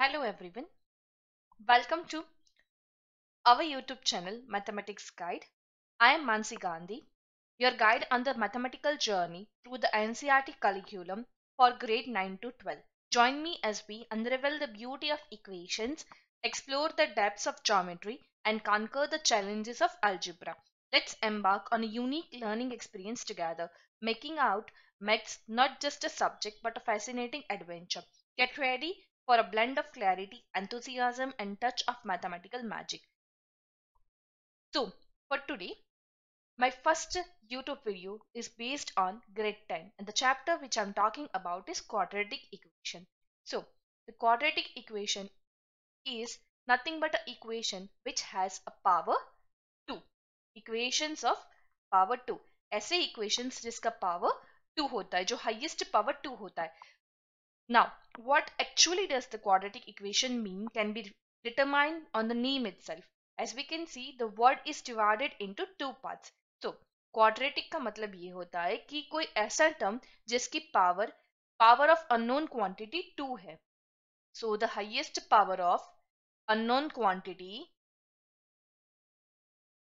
Hello everyone, welcome to our YouTube channel Mathematics Guide. I am Mansi Gandhi, your guide on the mathematical journey through the NCERT curriculum for grade 9 to 12. Join me as we unravel the beauty of equations, explore the depths of geometry, and conquer the challenges of algebra. Let's embark on a unique learning experience together, making out maths not just a subject but a fascinating adventure. Get ready for a blend of clarity, enthusiasm, and touch of mathematical magic. So, for today, my first YouTube video is based on grade 10, and the chapter which I'm talking about is quadratic equation. So, the quadratic equation is nothing but an equation which has a power 2. Equations of power 2. ऐसे equations जिसका power 2 होता है, जो highest power 2 होता है. Now, what actually does the quadratic equation mean can be determined on the name itself. As we can see, the word is divided into two parts. So, quadratic का मतलब ये होता है कि कोई ऐसा टर्म जिसकी पावर ऑफ अननोन क्वांटिटी 2 है. So, the highest power of unknown quantity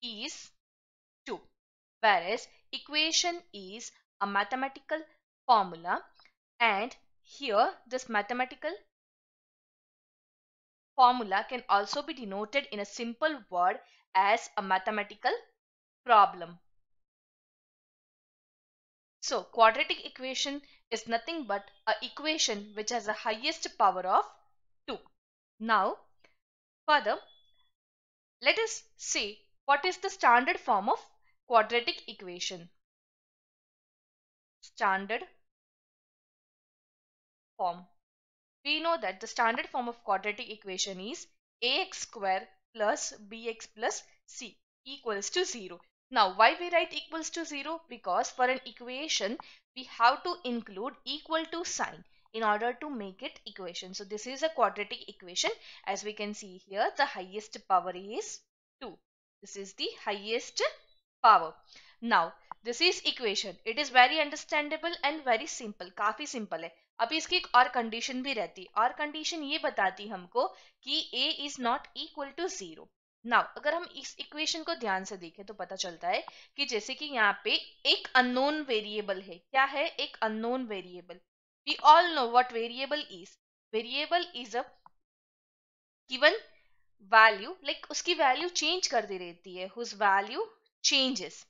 is 2. Whereas equation is a mathematical formula, and here this mathematical formula can also be denoted in a simple word as a mathematical problem. So, quadratic equation is nothing but an equation which has the highest power of 2. Now, further, let us say what is the standard form of quadratic equation. Standard form. We know that the standard form of quadratic equation is ax square plus bx plus c equals to 0. Now, why we write equals to 0? Because for an equation, we have to include equal to sign in order to make it equation. So, this is a quadratic equation. As we can see here, the highest power is 2. This is the highest power. Now, this is equation. It is very understandable and very simple. काफी simple है. अब इसकी एक और condition भी रहती है, और कंडीशन ये बताती हमको कि a is not equal to 0. Now अगर हम इस इक्वेशन को ध्यान से देखें तो पता चलता है कि जैसे कि यहाँ पे एक अननोन वेरिएबल है. क्या है? एक unknown variable. We all know what variable is. Variable is a given value, like उसकी वैल्यू चेंज करती रहती है, whose value changes,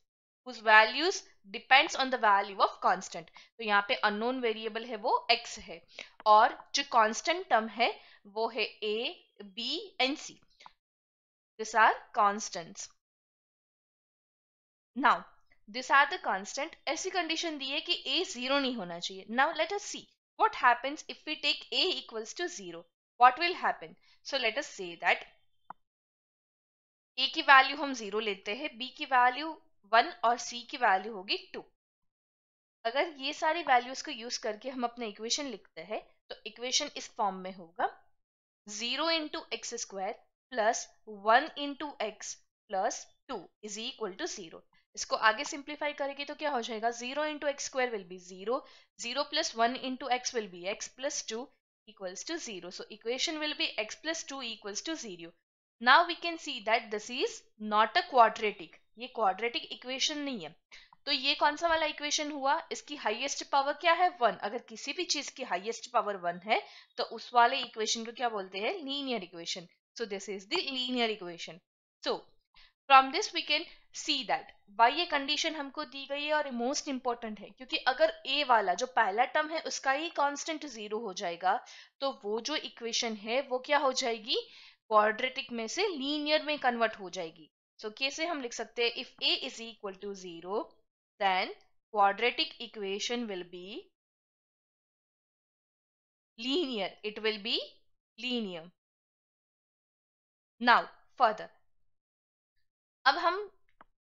whose values depends on the value of constant. तो यहाँ पे unknown variable है वो x है, और जो constant term है वो है a, b and c. These are constants. Now, these are the constant. ऐसी condition दी है कि a 0 नहीं होना चाहिए. Now let us see what happens if we take a equals to 0. What will happen? So let us say that a की value हम 0 लेते हैं, b की वैल्यू 1 और c की वैल्यू होगी 2. अगर ये सारी वैल्यूज को यूज करके हम अपना इक्वेशन लिखते हैं तो इक्वेशन इस फॉर्म में होगा 0 into x square plus 1 into x plus 2 is equal to 0. इसको आगे सिंप्लीफाई करेंगे तो क्या हो जाएगा? 0 into x square will be 0, 0 plus 1 into x will be x plus 2 equals to 0. So equation will be x plus 2 equals to 0. Now we can see that this is not a quadratic. ये quadratic equation नहीं है. तो ये कौन सा वाला equation हुआ? इसकी हाईएस्ट पावर क्या है? 1. अगर किसी भी चीज की हाईएस्ट पावर 1 है तो उस वाले इक्वेशन को क्या बोलते हैं? Linear equation. So this is the linear equation. So from this we can see that why ये कंडीशन हमको दी गई है और मोस्ट इंपॉर्टेंट है, क्योंकि अगर ए वाला जो पहला टर्म है उसका ही कांस्टेंट 0 हो जाएगा तो वो जो इक्वेशन है वो क्या हो जाएगी? क्वाड्रेटिक में से लीनियर में कन्वर्ट हो जाएगी. सो कैसे हम लिख सकते हैं? If a is equal to 0, then quadratic equation will be linear. It will be linear. Now further, अब हम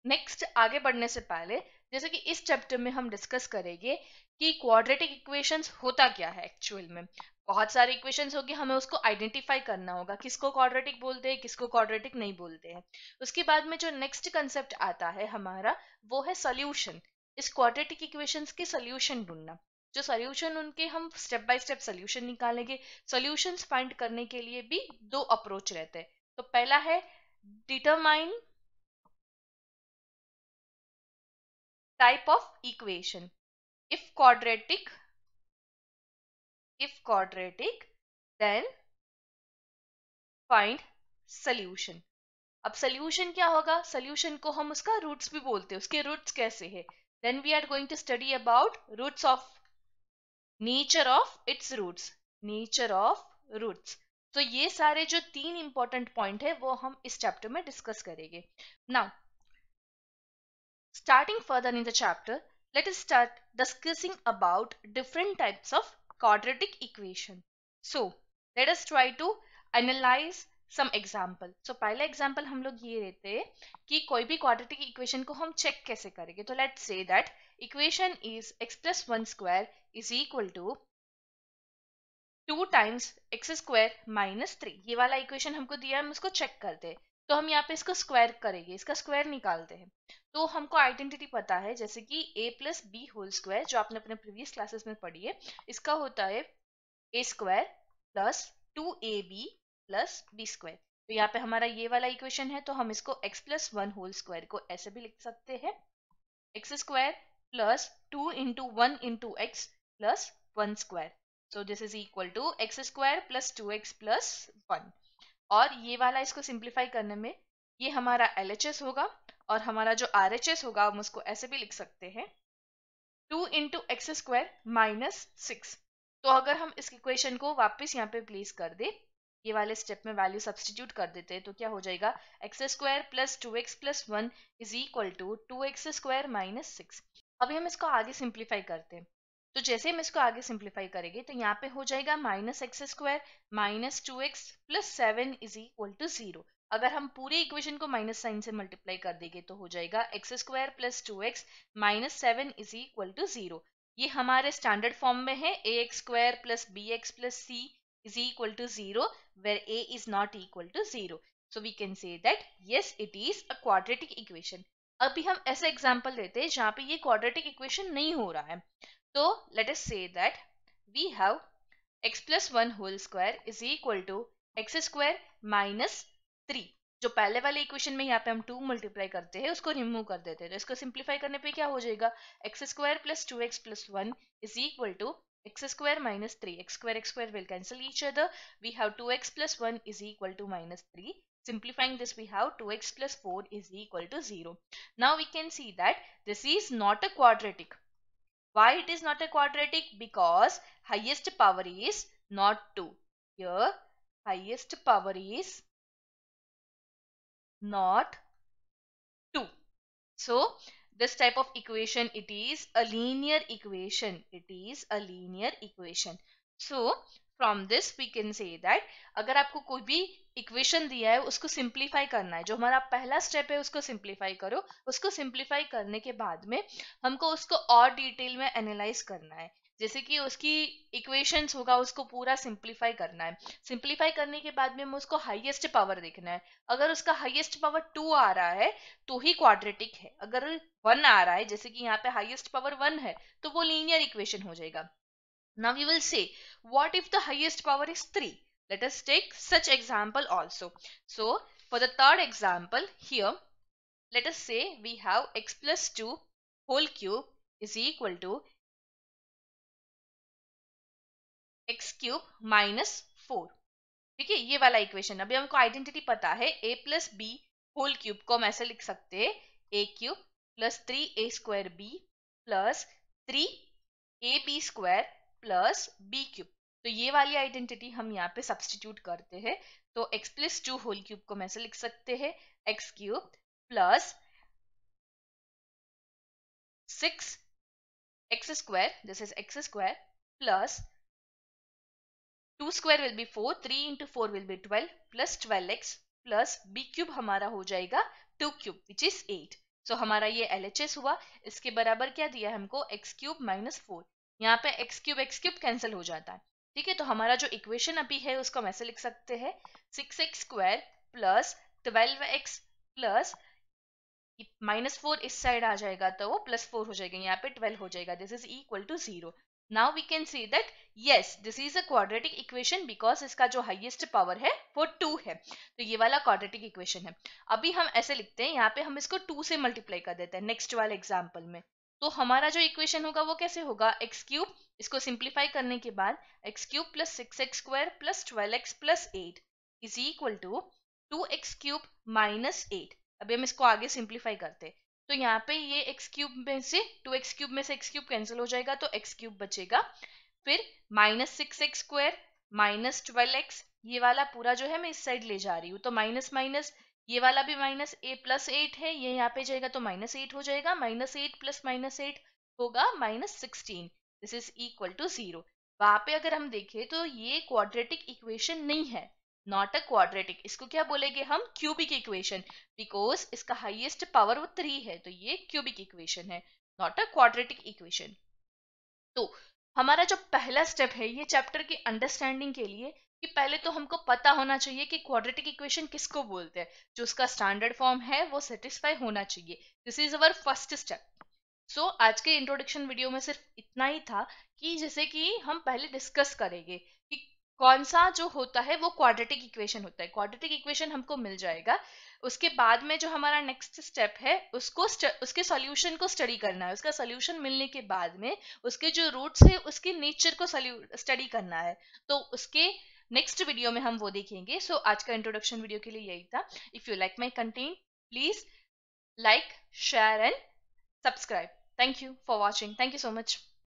नेक्स्ट आगे बढ़ने से पहले जैसे कि इस चैप्टर में हम डिस्कस करेंगे कि क्वाड्रेटिक इक्वेशंस होता क्या है एक्चुअल में. बहुत सारे इक्वेशंस होंगे, हमें उसको आइडेंटिफाई करना होगा किसको क्वाड्रेटिक बोलते हैं, किसको क्वाड्रेटिक नहीं बोलते हैं. उसके बाद में जो नेक्स्ट कंसेप्ट आता है हमारा वो है सॉल्यूशन. इस क्वाड्रेटिक इक्वेशंस के सॉल्यूशन ढूंढना. जो सोल्यूशन उनके हम स्टेप बाय स्टेप सोल्यूशन निकालेंगे। सॉल्यूशंस फाइंड करने के लिए भी दो अप्रोच रहते हैं। तो पहला है determine type of equation. if quadratic if quadratic then find solution। अब सोल्यूशन क्या होगा? सोल्यूशन को हम उसका रूट्स भी बोलते हैं, उसके रूट्स कैसे है। Then we are going to study about roots of nature of its roots, nature of roots. तो ये सारे जो तीन इंपॉर्टेंट पॉइंट है वो हम इस चैप्टर में डिस्कस करेंगे। Now starting further in the chapter, let us start discussing about different types of quadratic equation. So, let us try to analyze some example. So, पहला example हम लोग ये लेते हैं कि कोई भी quadratic equation को हम check कैसे करेंगे। तो let's say that equation is x plus 1 square is equal to 2 times x square minus 3। ये वाला इक्वेशन हमको दिया है, हम इसको चेक करते हैं। तो हम यहाँ पे इसको स्क्वायर करेंगे, इसका स्क्वायर निकालते हैं। तो हमको आइडेंटिटी पता है, जैसे कि a plus B whole square जो आपने अपने प्रीवियस क्लासेस में पढ़ी है, इसका होता है a square plus 2ab plus B square. तो यहाँ पे हमारा ये वाला इक्वेशन है, तो हम इसको x प्लस 1 होल स्क्वायर को ऐसे भी लिख सकते हैं, x square plus 2 into 1 into x plus 1 square. So this is equal to x square plus 2x plus 1। और ये वाला इसको सिंप्लीफाई करने में ये हमारा LHS होगा, और हमारा जो RHS होगा हम उसको ऐसे भी लिख सकते हैं 2 इंटू एक्स स्क्वायर माइनस 6। तो अगर हम इस इक्वेशन को वापस यहाँ पे प्लेस कर दे, ये वाले स्टेप में वैल्यू सब्सटीट्यूट कर देते हैं, तो क्या हो जाएगा x square plus 2x plus 1 is equal to 2x square minus 6। अभी हम इसको आगे सिंप्लीफाई करते हैं। तो जैसे हम इसको आगे सिंप्लीफाई करेंगे तो यहाँ पे हो जाएगा minus x square minus 2x plus 7 is equal to 0। अगर हम पूरे इक्वेशन को माइनस साइन से मल्टीप्लाई कर देंगे तो हो जाएगा x square plus 2x minus 7 is equal to 0। ये हमारे स्टैंडर्ड फॉर्म में है a x square plus b x plus c is equal to 0 where a is not equal to 0. So we can say that yes it is a quadratic equation. अभी हम ऐसे example लेते हैं जहां पे ये क्वाड्रेटिक इक्वेशन नहीं हो रहा है। तो let us say that we have x plus 1 whole square is equal to x square minus 3। जो पहले वाले इक्वेशन में यहाँ पे हम 2 मल्टीप्लाई करते हैं उसको रिमूव कर देते हैं, तो इसको सिंप्लीफाई करने पे क्या हो जाएगा x square plus 2x plus 1 is equal to x square minus 3। x square will cancel each other. We have 2x plus 1 is equal to minus 3. Simplifying this, we have 2x plus 4 is equal to 0. Now we can see that this is not a quadratic. Why it is not a quadratic? Because highest power is not 2. Here highest power is not 2. So this type of equation, it is a linear equation. It is a linear equation. So from this we can say that अगर आपको कोई भी equation दिया है उसको simplify करना है, जो हमारा पहला स्टेप है उसको सिंप्लीफाई करो। उसको सिंप्लीफाई करने के बाद में हमको उसको और डिटेल में एनालाइज करना है, जैसे कि उसकी इक्वेशंस होगा उसको पूरा सिंप्लीफाई करना है। सिंप्लीफाई करने के बाद में हम उसको हाईएस्ट पावर देखना है। अगर उसका हाईएस्ट पावर 2 आ रहा है तो ही क्वाड्रेटिक है। अगर 1 आ रहा है, जैसे कि यहाँ पे हाईएस्ट पावर 1 है, तो वो लीनियर इक्वेशन हो जाएगा। Now we will say what if the highest power is 3? Let us take such example also. So for the third example here, let us say we have x plus 2 whole cube is equal to x cube minus 4। ठीक है, ये वाला equation. अभी हमको identity पता है a plus B whole cube को हम ऐसे लिख सकते हैं a cube plus 3a square b plus 3ab square plus b cube. तो ये वाली आइडेंटिटी हम यहाँ पे सब्सटीट्यूट करते हैं, तो x प्लस 2 होल क्यूब को हम ऐसे लिख सकते हैं x cube plus 6x square, this is x square plus 2 square will be 4, 3 into 4 will be 12 plus 12x plus b cube हमारा हो जाएगा 2 cube which is 8। So हमारा ये LHS हुआ। इसके बराबर क्या दिया है हमको x cube minus 4। यहाँ पे x cube कैंसिल हो जाता है। ठीक है, तो हमारा जो इक्वेशन अभी है उसको हम ऐसे लिख सकते हैं 6x square plus 12x plus -4 इस साइड आ जाएगा तो वो +4 हो जाएगा, यहाँ पे 12 हो जाएगा। This is equal to 0। Now we can see that yes this is a quadratic equation because इसका जो हाईएस्ट पावर है वो 2 है, तो ये वाला क्वाड्रेटिक इक्वेशन है। अभी हम ऐसे लिखते हैं, यहाँ पे हम इसको 2 से मल्टीप्लाई कर देते हैं नेक्स्ट वाले एग्जाम्पल में। तो हमारा जो इक्वेशन होगा वो कैसे होगा, एक्स क्यूब, इसको सिंप्लीफाई करने के बाद x cube plus 6x² plus 12x plus 8 is equal to 2x cube minus 8। अभी हम इसको आगे सिंप्लीफाई करते हैं, तो यहाँ पे ये एक्स क्यूब में से 2x क्यूब में से एक्स क्यूब कैंसिल हो जाएगा, तो एक्स क्यूब बचेगा। फिर -6x² -12x, ये वाला पूरा जो है मैं इस साइड ले जा रही हूँ, तो माइनस माइनस, ये वाला भी माइनस ए प्लस 8 है, ये यहाँ पे जाएगा तो -8 हो जाएगा, -8 प्लस -8 होगा -16। This is equal to 0। वहां पे अगर हम देखें तो ये क्वाड्रेटिक इक्वेशन नहीं है, नॉट अ क्वाड्रेटिक, इसको क्या बोलेंगे हम, क्यूबिक इक्वेशन, बिकॉज इसका हाईएस्ट पावर वो 3 है, तो ये क्यूबिक इक्वेशन है, नॉट अ क्वाड्रेटिक इक्वेशन। तो हमारा जो पहला स्टेप है ये चैप्टर की अंडरस्टैंडिंग के लिए, कि पहले तो हमको पता होना चाहिए कि क्वाड्रेटिक इक्वेशन किसको बोलते हैं, जो उसका स्टैंडर्ड फॉर्म है वो सेटिस्फाई होना चाहिए। This is our first step. So आज के इंट्रोडक्शन वीडियो में सिर्फ इतना ही था, कि जैसे कि हम पहले डिस्कस करेंगे कि कौन सा जो होता है वो क्वाड्रेटिक इक्वेशन होता है, क्वाड्रेटिक इक्वेशन हमको मिल जाएगा। उसके बाद में जो हमारा नेक्स्ट स्टेप है उसको उसके सॉल्यूशन को स्टडी करना है, उसका सॉल्यूशन मिलने के बाद में उसके जो रूट्स है उसके नेचर को स्टडी करना है, तो उसके नेक्स्ट वीडियो में हम वो देखेंगे। सो आज का इंट्रोडक्शन वीडियो के लिए यही था। If you like my content please like, share and subscribe. Thank you for watching. Thank you so much.